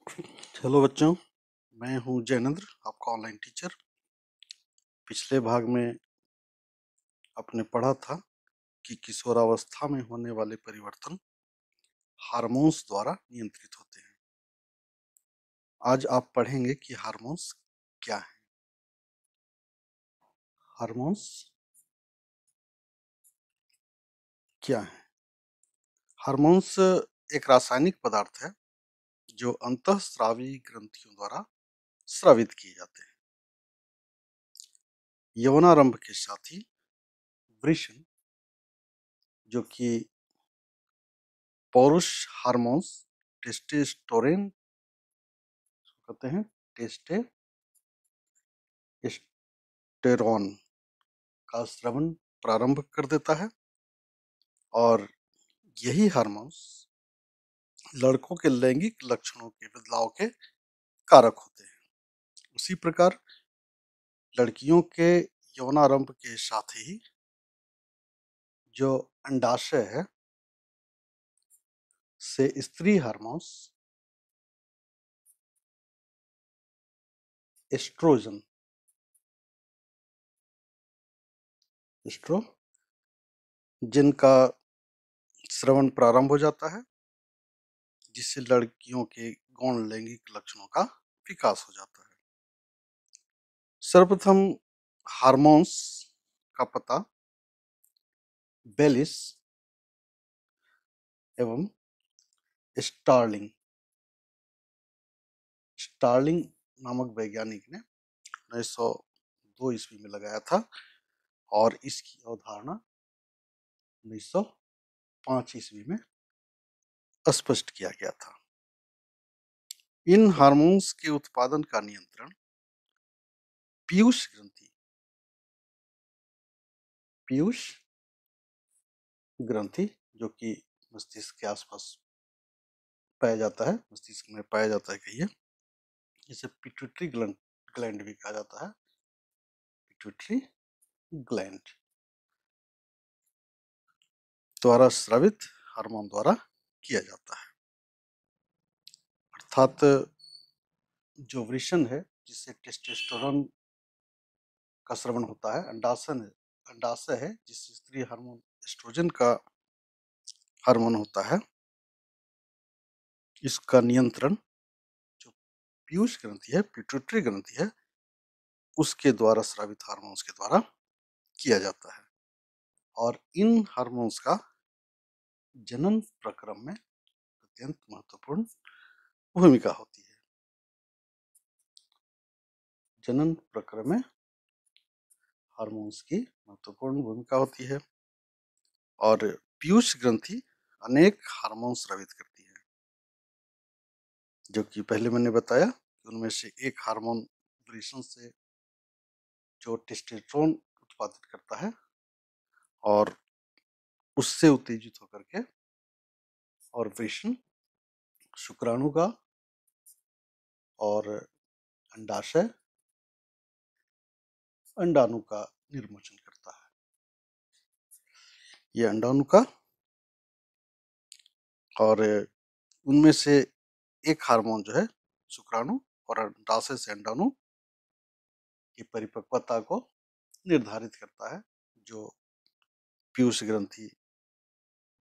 Hello बच्चों, मैं हूं जैनेंद्र, आपका ऑनलाइन टीचर। पिछले भाग में आपने पढ़ा था कि किशोरावस्था में होने वाले परिवर्तन हार्मोन्स द्वारा नियंत्रित होते हैं। आज आप पढ़ेंगे कि हार्मोन्स क्या हैं। हार्मोन्स क्या हैं? हार्मोन्स एक रासायनिक पदार्थ है जो अंतःस्रावी ग्रंथियों द्वारा स्रावित किए जाते हैं। यौनारंभ के साथ ही वृषण, जो कि पौरुष हार्मोन्स टेस्टोस्टेरोन कहते हैं, टेस्टोस्टेरोन का स्रवण प्रारंभ कर देता है और यही हार्मोन्स लड़कों के लैंगिक लक्षणों के बदलाव के कारक होते हैं। उसी प्रकार लड़कियों के यौनारंभ के साथ ही जो अंडाशय है से स्त्री हार्मोन्स एस्ट्रोजन जिनका स्रवण प्रारंभ हो जाता है, जिससे लड़कियों के गौण लैंगिक लक्षणों का विकास हो जाता है। सर्वप्रथम हार्मोन्स का पता बेलिस एवं स्टार्लिंग स्टार्लिंग नामक वैज्ञानिक ने 1902 ईस्वी में लगाया था और इसकी अवधारणा 1905 ईस्वी में स्पष्ट किया गया था। इन हार्मोन्स के उत्पादन का नियंत्रण पीयूष ग्रंथि जो कि मस्तिष्क के आसपास पाया जाता है, मस्तिष्क में पाया जाता है, कहिए इसे पिट्यूटरी ग्लैंड भी कहा जाता है। पिट्यूटरी ग्लैंड द्वारा स्रावित हार्मोन द्वारा किया जाता है। अर्थात जो वृषण है जिससे टेस्टोस्टेरोन का स्रवण होता है, अंडाशय है जिससे स्त्री हार्मोन एस्ट्रोजन का हार्मोन होता है, इसका नियंत्रण जो पीयूष ग्रंथि है, पिट्यूटरी ग्रंथि है, उसके द्वारा स्रावित हार्मोन्स के द्वारा किया जाता है। और इन हार्मोन्स का जनन प्रक्रम में अत्यंत महत्वपूर्ण भूमिका होती है। जनन प्रक्रम में हार्मोन्स की महत्वपूर्ण भूमिका होती है और पीयूष ग्रंथि अनेक हार्मोन स्रावित करती है, जो कि पहले मैंने बताया कि उनमें से एक हार्मोन वृषण से जो टेस्टोस्टेरोन उत्पादित करता है और उससे उत्तेजित होकर के और वृषण शुक्राणु का और अंडाशय अंडाणु का निर्मोचन करता है। ये अंडाणु का और उनमें से एक हार्मोन जो है शुक्राणु और अंडाशय से अंडाणु की परिपक्वता को निर्धारित करता है, जो पीयूष ग्रंथि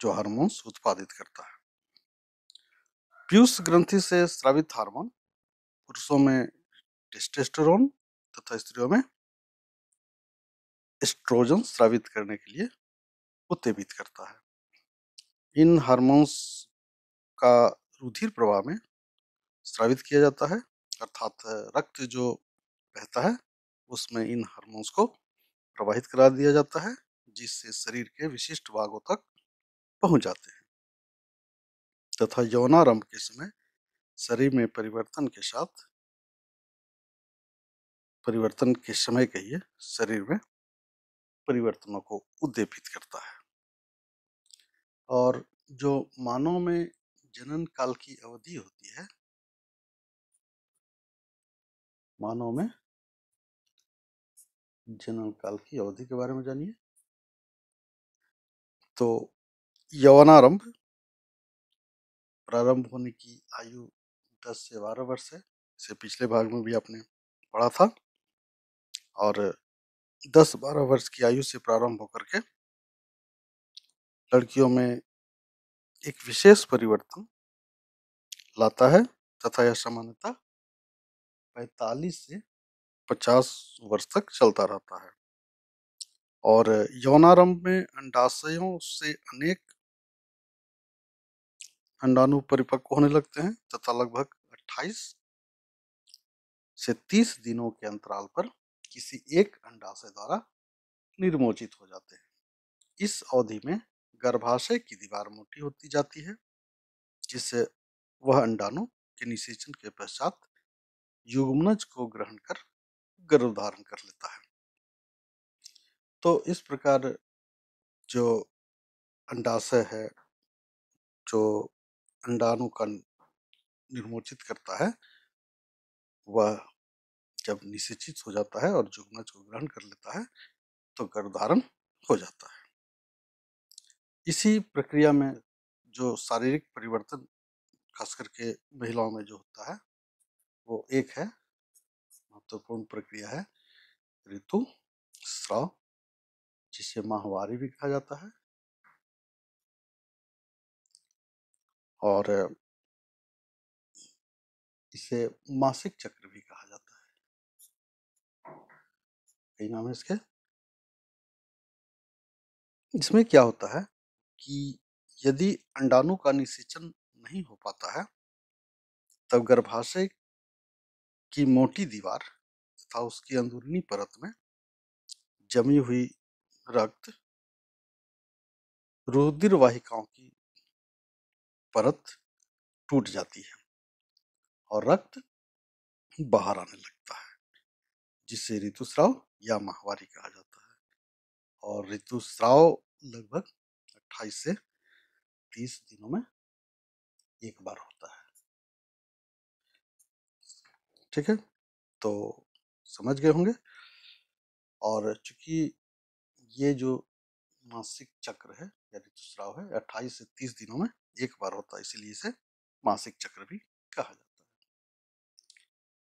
जो हार्मोन्स उत्पादित करता है। पीयूष ग्रंथि से स्रावित हार्मोन पुरुषों में टेस्टोस्टेरोन तथा स्त्रियों में एस्ट्रोजन स्रावित करने के लिए उत्तेजित करता है। इन हार्मोन्स का रुधिर प्रवाह में स्रावित किया जाता है, अर्थात रक्त जो बहता है उसमें इन हार्मोन्स को प्रवाहित करा दिया जाता है, जिससे शरीर के विशिष्ट भागों तक पहुंच जाते हैं तथा यौनारंभ के समय शरीर में परिवर्तन के समय कहिए शरीर में परिवर्तनों को उद्दीपित करता है। और जो मानव में जनन काल की अवधि होती है, मानव में जनन काल की अवधि के बारे में जानिए। तो यौनारंभ प्रारंभ होने की आयु 10 से 12 वर्ष है। इसे पिछले भाग में भी आपने पढ़ा था। और 10-12 वर्ष की आयु से प्रारंभ होकर के लड़कियों में एक विशेष परिवर्तन लाता है तथा यह सामान्यतः 45 से 50 वर्ष तक चलता रहता है। और यौनारंभ में अंडाशयों से अनेक अंडाणु परिपक्व होने लगते हैं तथा लगभग 28 से 30 दिनों के अंतराल पर किसी एक अंडाशय द्वारा निर्मोचित हो जाते हैं। इस अवधि में गर्भाशय की दीवार मोटी होती जाती है, जिससे वह अंडाणु के निषेचन के पश्चात युग्मनज को ग्रहण कर गर्भ धारण कर लेता है। तो इस प्रकार जो अंडाशय है, जो अंडाणु का निर्मोचित करता है, वह जब निषेचित हो जाता है और युग्मनज को ग्रहण कर लेता है तो गर्भधारण हो जाता है। इसी प्रक्रिया में जो शारीरिक परिवर्तन खास करके महिलाओं में जो होता है वो एक है महत्वपूर्ण प्रक्रिया है ऋतुस्राव, जिसे माहवारी भी कहा जाता है। और इसे मासिक चक्र भी कहा जाता है। कई नाम है इसके। इसमें क्या होता है कि यदि अंडाणु का निषेचन नहीं हो पाता है तब गर्भाशय की मोटी दीवार तथा उसकी अंदरूनी परत में जमी हुई रक्त रुधिर वाहिकाओं की परत टूट जाती है और रक्त बाहर आने लगता है, जिसे ऋतुस्राव या माहवारी कहा जाता है। और ऋतुस्राव लगभग 28 से 30 दिनों में एक बार होता है। ठीक है, तो समझ गए होंगे। और चूंकि ये जो मासिक चक्र है या ऋतुस्राव है 28 से 30 दिनों में एक बार होता है, इसीलिए इसे मासिक चक्र भी कहा जाता है।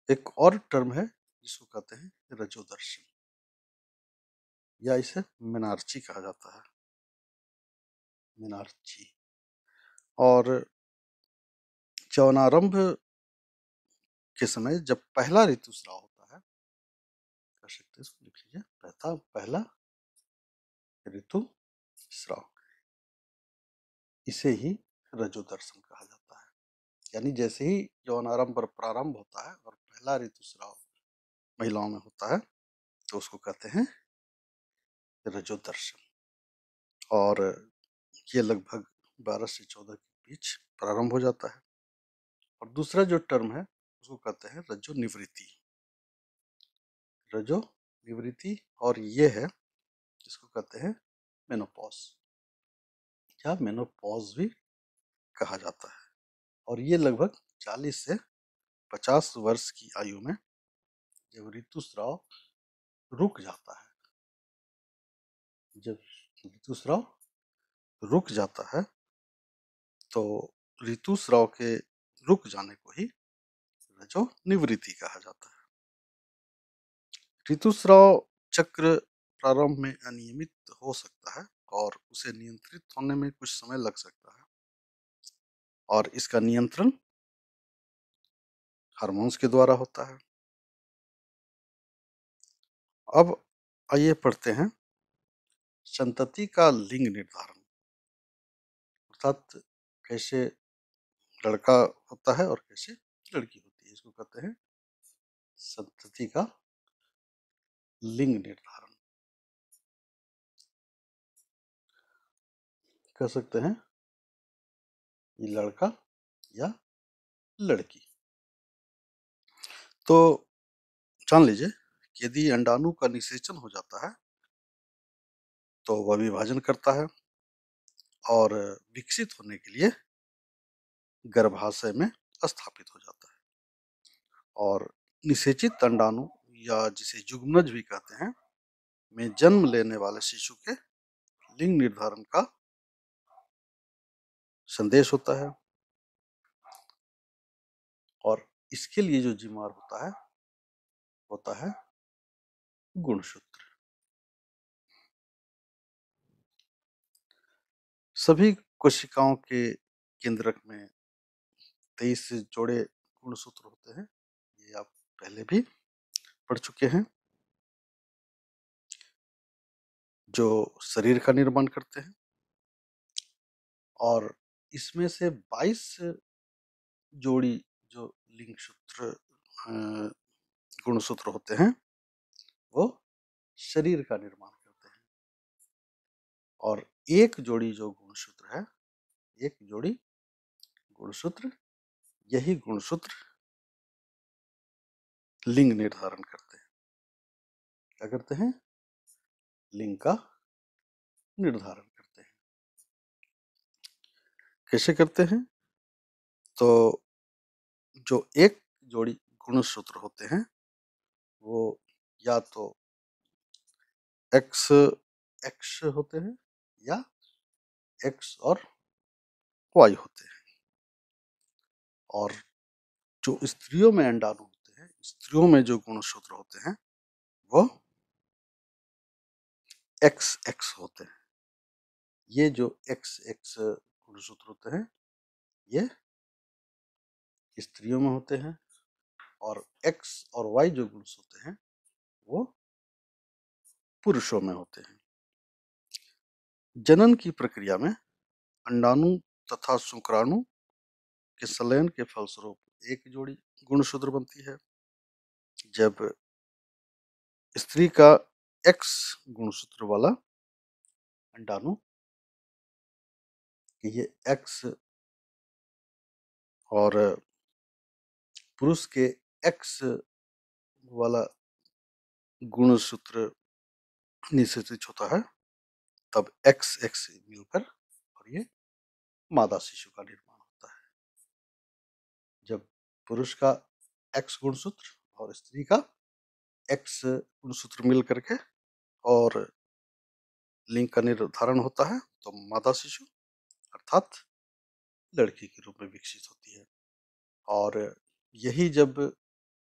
एक और टर्म है जिसको कहते हैं रजोदर्शन, या इसे मेनार्ची कहा जाता है, मेनार्ची। और यौनारंभ के समय जब पहला ऋतुस्राव होता है, कर सकते हैं लिख लीजिए, पहला ऋतुस्राव, इसे ही रजोदर्शन कहा जाता है। यानी जैसे ही यौनारंभ प्रारंभ होता है और पहला ऋतुस्राव महिलाओं में होता है तो उसको कहते हैं रजोदर्शन। और ये लगभग 12 से 14 के बीच प्रारंभ हो जाता है। और दूसरा जो टर्म है उसको कहते हैं रजो निवृत्ति, रजो निवृत्ति। और ये है जिसको कहते हैं मेनोपॉज या मेनोपॉज भी कहा जाता है। और ये लगभग 40 से 50 वर्ष की आयु में जब ऋतुस्राव रुक जाता है, जब ऋतुस्राव रुक जाता है तो ऋतुस्राव के रुक जाने को ही रजो निवृत्ति कहा जाता है। ऋतुस्राव चक्र प्रारंभ में अनियमित हो सकता है और उसे नियंत्रित होने में कुछ समय लग सकता है। और इसका नियंत्रण हार्मोन्स के द्वारा होता है। अब आइए पढ़ते हैं संतति का लिंग निर्धारण, अर्थात कैसे लड़का होता है और कैसे लड़की होती है। इसको कहते हैं संतति का लिंग निर्धारण। कह सकते हैं ये लड़का या लड़की। तो जान लीजिए कि यदि अंडाणु का निषेचन हो जाता है तो वह विभाजन करता है और विकसित होने के लिए गर्भाशय में स्थापित हो जाता है। और निषेचित अंडाणु या जिसे युग्मनज भी कहते हैं में जन्म लेने वाले शिशु के लिंग निर्धारण का संदेश होता है। और इसके लिए जो जिम्मेवार होता है गुणसूत्र। सभी कोशिकाओं के केंद्रक में 23 जोड़े गुणसूत्र होते हैं, ये आप पहले भी पढ़ चुके हैं, जो शरीर का निर्माण करते हैं। और इसमें से 22 जोड़ी जो लिंग सूत्र गुणसूत्र होते हैं वो शरीर का निर्माण करते हैं, और एक जोड़ी जो गुणसूत्र है, एक जोड़ी गुणसूत्र, यही गुणसूत्र लिंग निर्धारण करते हैं। क्या करते हैं? लिंग का निर्धारण करते हैं। कैसे करते हैं? तो जो एक जोड़ी गुणसूत्र होते हैं वो या तो एक्स एक्स होते हैं या एक्स और वाई होते हैं। और जो स्त्रियों में अंडाणु होते हैं, स्त्रियों में जो गुणसूत्र होते हैं वो एक्स एक्स होते हैं। ये जो एक्स एक्स गुणसूत्र होते हैं ये स्त्रियों में होते हैं, और एक्स और वाई जो गुणसूत्र हैं वो पुरुषों में होते हैं। जनन की प्रक्रिया में अंडाणु तथा शुक्राणु के संलयन के फलस्वरूप एक जोड़ी गुणसूत्र बनती है। जब स्त्री का एक्स गुणसूत्र वाला अंडाणु, ये एक्स और पुरुष के एक्स वाला गुणसूत्र निषेचित होता है, तब एक्स एक्स मिलकर और ये मादा शिशु का निर्माण होता है। जब पुरुष का एक्स गुणसूत्र और स्त्री का एक्स गुणसूत्र मिल करके और लिंग का निर्धारण होता है तो मादा शिशु अर्थात लड़की के रूप में विकसित होती है। और यही जब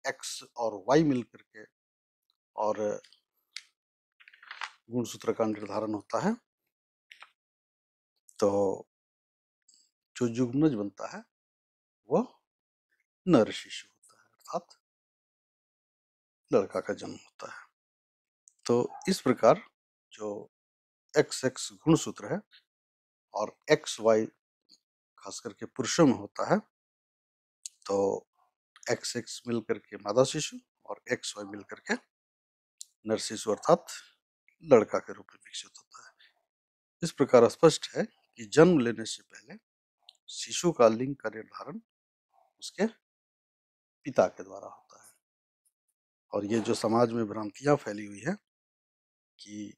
एक्स और वाई मिल करके और गुणसूत्र का निर्धारण होता है तो जो युग्मज बनता है वो नर शिशु होता है, अर्थात लड़का का जन्म होता है। तो इस प्रकार जो एक्स एक्स गुणसूत्र है और एक्स वाई खास करके पुरुषों में होता है, तो एक्स एक्स मिल करके मादा शिशु और एक्स वाई मिल करके नर शिशु अर्थात लड़का के रूप में विकसित होता है। इस प्रकार स्पष्ट है कि जन्म लेने से पहले शिशु का लिंग का निर्धारण उसके पिता के द्वारा होता है। और ये जो समाज में भ्रांतियां फैली हुई है कि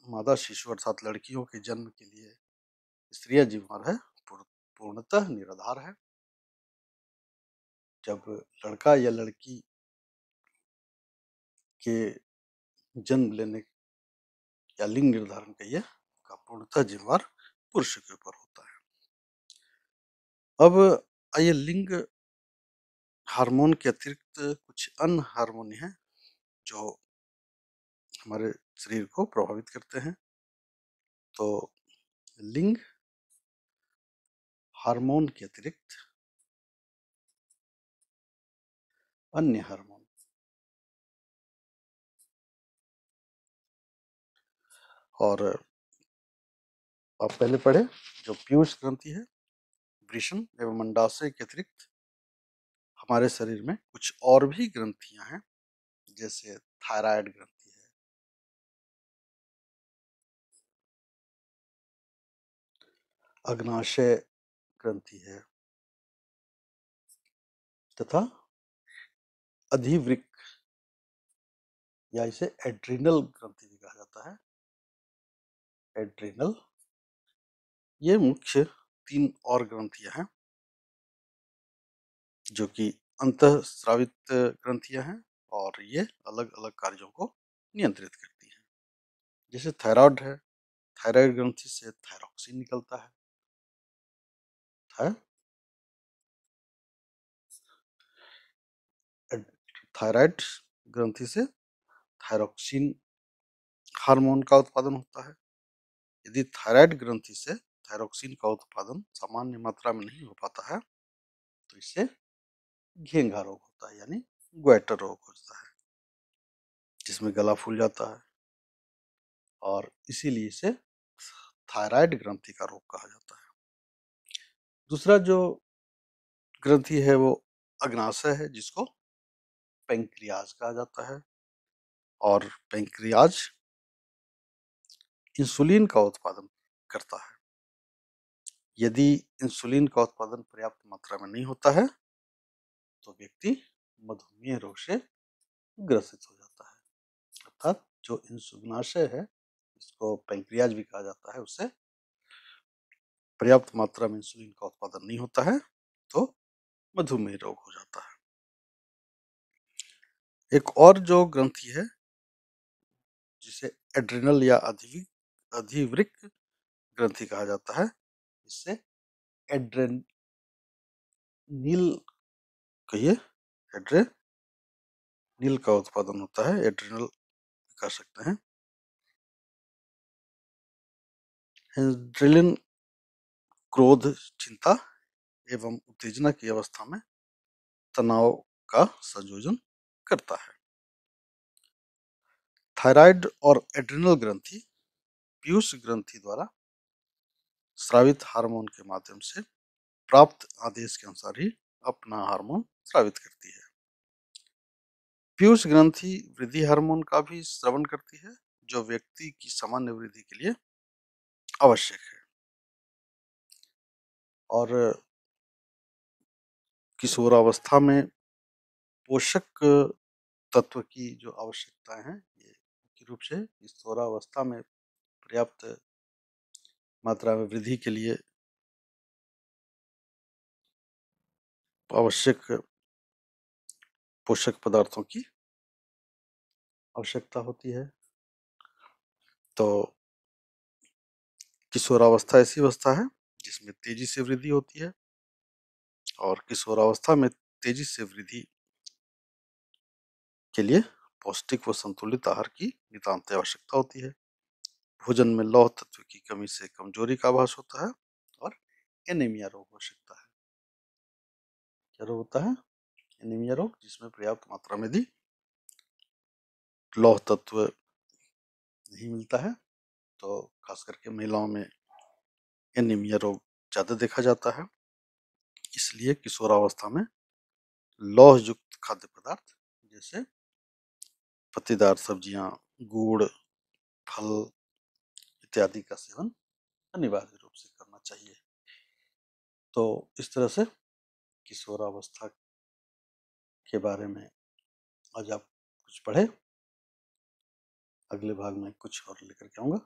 मादा शिशु अर्थात लड़कियों के जन्म के लिए स्त्रियां जिम्मेदार है, पूर्णतः निराधार है। जब लड़का या लड़की के जन्म लेने या लिंग निर्धारण कहिए का पूर्णतः जिम्मेवार पुरुष के ऊपर होता है। अब आइए, लिंग हार्मोन के अतिरिक्त कुछ अन्य हार्मोन हैं जो हमारे शरीर को प्रभावित करते हैं। तो लिंग हार्मोन के अतिरिक्त अन्य हार्मोन, और आप पहले पढ़े जो पीयूष ग्रंथि है, वृषण एवं अंडाशय के अतिरिक्त हमारे शरीर में कुछ और भी ग्रंथियां हैं, जैसे थायराइड ग्रंथि है, अग्नाशय ग्रंथि है, तथा अधिवृक्क या इसे एड्रिनल ग्रंथि भी कहा जाता है। एड्रिनल, ये मुख्य 3 और ग्रंथियां हैं जो कि अंतःस्रावित ग्रंथियां हैं, और ये अलग अलग कार्यों को नियंत्रित करती हैं। जैसे थायराइड है, थायराइड ग्रंथि से थायरॉक्सिन निकलता है। थायराइड ग्रंथि से थायरोक्सिन हार्मोन का उत्पादन होता है। यदि थायराइड ग्रंथि से थायरोक्सिन का उत्पादन सामान्य मात्रा में नहीं हो पाता है तो इससे घेंघा रोग होता है, यानी ग्वाइटर रोग होता है, जिसमें गला फूल जाता है और इसीलिए इसे थायराइड ग्रंथि का रोग कहा जाता है। दूसरा जो ग्रंथि है वो अग्नाशय है, जिसको पैंक्रियाज कहा जाता है। और पैंक्रियाज इंसुलिन का उत्पादन करता है। यदि इंसुलिन का उत्पादन पर्याप्त मात्रा में नहीं होता है तो व्यक्ति मधुमेह रोग से ग्रसित हो जाता है। अर्थात जो इंसुलिनाशय है, इसको पैंक्रियाज भी कहा जाता है, उससे पर्याप्त मात्रा में इंसुलिन का उत्पादन नहीं होता है तो मधुमेह रोग हो जाता है। एक और जो ग्रंथि है जिसे एड्रिनल या अधिवृक्क ग्रंथि कहा जाता है, इससे एड्रेनिल कहिए एड्रेनिल का उत्पादन होता है, एड्रिनल कर सकते हैं। एड्रेनलिन क्रोध, चिंता एवं उत्तेजना की अवस्था में तनाव का संयोजन करता है। थायराइड और एड्रिनल ग्रंथि पीयूष ग्रंथि द्वारा स्रावित हार्मोन के माध्यम से प्राप्त आदेश के अनुसार ही अपना हार्मोन स्रावित करती है। पीयूष ग्रंथि वृद्धि हार्मोन का भी स्रवण करती है, जो व्यक्ति की सामान्य वृद्धि के लिए आवश्यक है। और किशोरावस्था में पोषक तत्व की जो आवश्यकताएं हैं, ये मुख्य रूप से किशोरावस्था में पर्याप्त मात्रा में वृद्धि के लिए आवश्यक पोषक पदार्थों की आवश्यकता होती है। तो किशोरावस्था ऐसी अवस्था है जिसमें तेजी से वृद्धि होती है, और किशोरावस्था में तेजी से वृद्धि के लिए पौष्टिक व संतुलित आहार की नितांत आवश्यकता होती है। भोजन में लौह तत्व की कमी से कमजोरी का आभास होता है और एनीमिया रोग हो सकता है। क्या रोग होता है? एनीमिया रोग, जिसमें पर्याप्त मात्रा में यदि लौह तत्व नहीं मिलता है तो खास करके महिलाओं में एनीमिया रोग ज्यादा देखा जाता है। इसलिए किशोरावस्था में लौह युक्त खाद्य पदार्थ जैसे पत्तेदार सब्जियां, गुड़, फल इत्यादि का सेवन अनिवार्य रूप से करना चाहिए। तो इस तरह से किशोरावस्था के बारे में आज आप कुछ पढ़े। अगले भाग में कुछ और लेकर के आऊंगा।